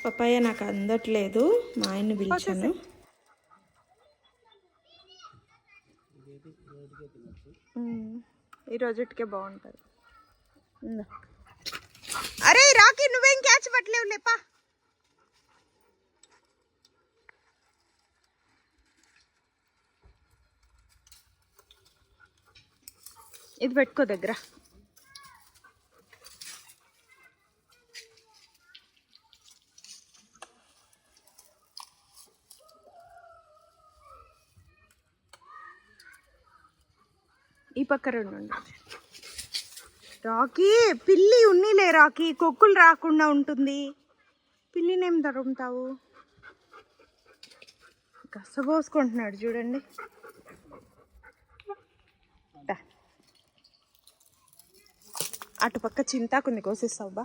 Papaya నాకు అందట్లేదు, మా ఆయన్ని పిలిచాను. ఈ రోజుటికే బాగుంటుంది. అరే రాకీ, నువ్వేం క్యాచ్ పట్టలేవు లేపా. ఇది పెట్టుకో దగ్గర. ఈ పక్క రెండు రాకీ. పిల్లి ఉన్నీలే రాకీ, కొక్కులు రాకుండా ఉంటుంది. పిల్లినేం తరుముతావు? గసబోసుకుంటున్నాడు చూడండి. అటుపక్క చింతాకుంది, కోసేస్తావు బా.